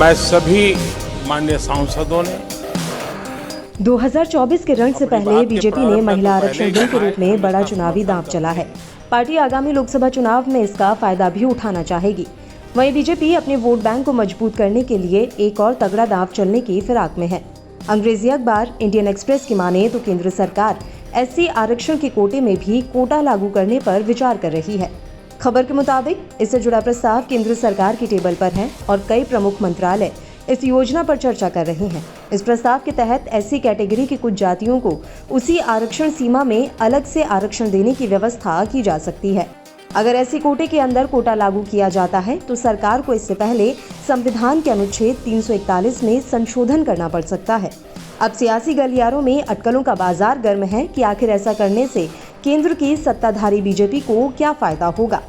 मैं सभी माननीय सांसदों ने 2024 के रण से पहले बीजेपी ने महिला आरक्षण बिल के रूप में बड़ा चुनावी दांव चला है। पार्टी आगामी लोकसभा चुनाव में इसका फायदा भी उठाना चाहेगी। वहीं बीजेपी अपने वोट बैंक को मजबूत करने के लिए एक और तगड़ा दांव चलने की फिराक में है। अंग्रेजी अखबार इंडियन एक्सप्रेस की माने तो केंद्र सरकार एससी आरक्षण के कोटे में भी कोटा लागू करने पर विचार कर रही है। खबर के मुताबिक इससे जुड़ा प्रस्ताव केंद्र सरकार की टेबल पर है और कई प्रमुख मंत्रालय इस योजना पर चर्चा कर रहे हैं। इस प्रस्ताव के तहत एससी कैटेगरी की कुछ जातियों को उसी आरक्षण सीमा में अलग से आरक्षण देने की व्यवस्था की जा सकती है। अगर एससी कोटे के अंदर कोटा लागू किया जाता है तो सरकार को इससे पहले संविधान के अनुच्छेद 341 में संशोधन करना पड़ सकता है। अब सियासी गलियारों में अटकलों का बाजार गर्म है कि आखिर ऐसा करने से केंद्र की सत्ताधारी बीजेपी को क्या फायदा होगा।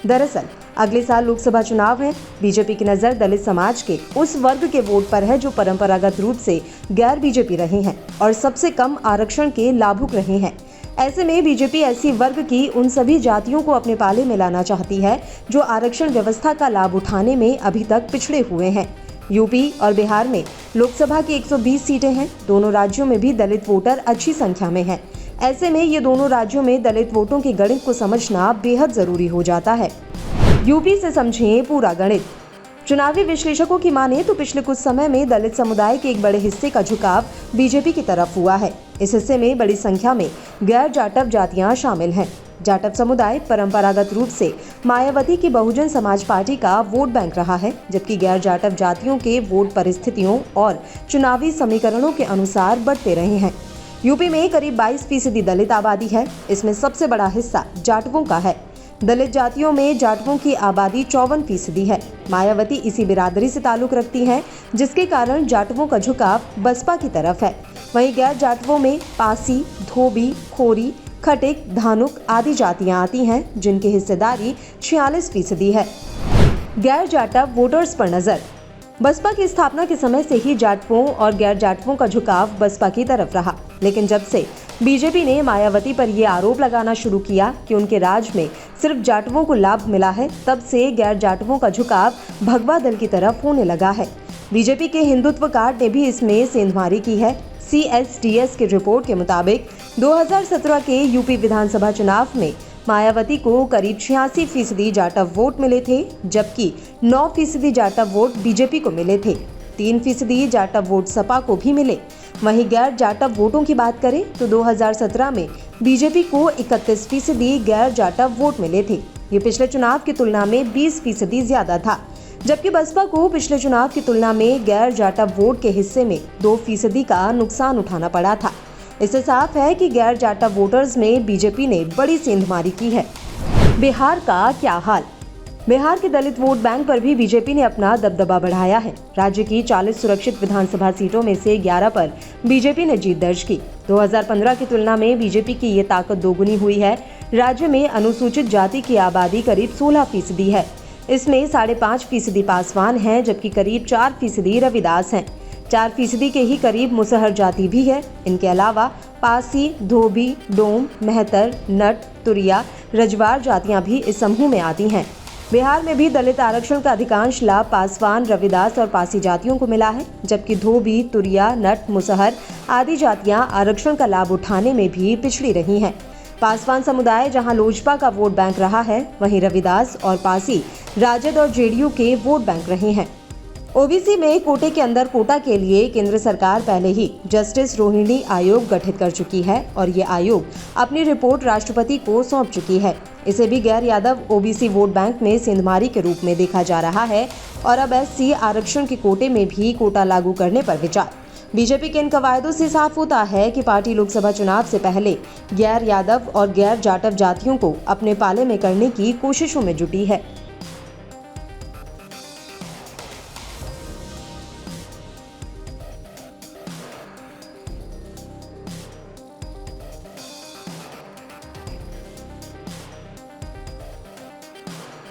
दरअसल अगले साल लोकसभा चुनाव है। बीजेपी की नजर दलित समाज के उस वर्ग के वोट पर है जो परंपरागत रूप से गैर बीजेपी रहे हैं और सबसे कम आरक्षण के लाभुक रहे हैं। ऐसे में बीजेपी ऐसी वर्ग की उन सभी जातियों को अपने पाले में लाना चाहती है जो आरक्षण व्यवस्था का लाभ उठाने में अभी तक पिछड़े हुए हैं। यूपी और बिहार में लोकसभा की 120 सीटें हैं। दोनों राज्यों में भी दलित वोटर अच्छी संख्या में हैं। ऐसे में ये दोनों राज्यों में दलित वोटों के गणित को समझना बेहद जरूरी हो जाता है। यूपी से समझें पूरा गणित। चुनावी विश्लेषकों की माने तो पिछले कुछ समय में दलित समुदाय के एक बड़े हिस्से का झुकाव बीजेपी की तरफ हुआ है। इस हिस्से में बड़ी संख्या में गैर जाटव जातियां शामिल हैं। जाटव समुदाय परंपरागत रूप से मायावती की बहुजन समाज पार्टी का वोट बैंक रहा है, जबकि गैर जाटव जातियों के वोट परिस्थितियों और चुनावी समीकरणों के अनुसार बढ़ते रहे हैं। यूपी में करीब 22% दलित आबादी है। इसमें सबसे बड़ा हिस्सा जाटवों का है। दलित जातियों में जाटवों की आबादी 54% है। मायावती इसी बिरादरी से ताल्लुक रखती हैं, जिसके कारण जाटवों का झुकाव बसपा की तरफ है। वहीं गैर जाटवों में पासी, धोबी, खोरी, खटिक, धानुक आदि जातियां आती हैं, जिनकी हिस्सेदारी 46% है। गैर जाटव वोटर्स पर नजर। बसपा की स्थापना के समय से ही जाटवों और गैर जाटवों का झुकाव बसपा की तरफ रहा, लेकिन जब से बीजेपी ने मायावती पर यह आरोप लगाना शुरू किया कि उनके राज में सिर्फ जाटवों को लाभ मिला है, तब से गैर जाटवों का झुकाव भगवा दल की तरफ होने लगा है। बीजेपी के हिंदुत्व कार्ड ने भी इसमें सेंधमारी की है। CSDS की रिपोर्ट के मुताबिक 2017 के यूपी विधानसभा चुनाव में मायावती को करीब 86% जाटव वोट मिले थे, जबकि 9% जाटव वोट बीजेपी को मिले थे। 3% जाटव वोट सपा को भी मिले। वहीं गैर जाटव वोटों की बात करें तो 2017 में बीजेपी को 31% गैर जाटव वोट मिले थे। ये पिछले चुनाव की तुलना में 20% ज्यादा था, जबकि बसपा को पिछले चुनाव की तुलना में गैर जाटव वोट के हिस्से में 2% का नुकसान उठाना पड़ा था। इससे साफ है कि गैर जाटव वोटर्स में बीजेपी ने बड़ी सेंधमारी की है। बिहार का क्या हाल। बिहार के दलित वोट बैंक पर भी बीजेपी ने अपना दबदबा बढ़ाया है। राज्य की 40 सुरक्षित विधानसभा सीटों में से 11 पर बीजेपी ने जीत दर्ज की। 2015 की तुलना में बीजेपी की ये ताकत दोगुनी हुई है। राज्य में अनुसूचित जाति की आबादी करीब 16% है। इसमें 5.5% पासवान हैं, जबकि करीब 4% रविदास हैं। 4% के ही करीब मुसहर जाति भी है। इनके अलावा पासी, धोबी, डोम, मेहतर, नट, तुरिया, रजवार जातियां भी इस समूह में आती हैं। बिहार में भी दलित आरक्षण का अधिकांश लाभ पासवान, रविदास और पासी जातियों को मिला है, जबकि धोबी, तुरिया, नट, मुसहर आदि जातियां आरक्षण का लाभ उठाने में भी पिछड़ी रही हैं। पासवान समुदाय जहां लोजपा का वोट बैंक रहा है, वहीं रविदास और पासी राजद और जेडीयू के वोट बैंक रहे हैं। ओबीसी में कोटे के अंदर कोटा के लिए केंद्र सरकार पहले ही जस्टिस रोहिणी आयोग गठित कर चुकी है और ये आयोग अपनी रिपोर्ट राष्ट्रपति को सौंप चुकी है। इसे भी गैर यादव ओबीसी वोट बैंक में सेंधमारी के रूप में देखा जा रहा है और अब एससी आरक्षण के कोटे में भी कोटा लागू करने पर विचार। बीजेपी के इन कवायदों से साफ होता है कि पार्टी लोकसभा चुनाव से पहले गैर यादव और गैर जाटव जातियों को अपने पाले में करने की कोशिशों में जुटी है।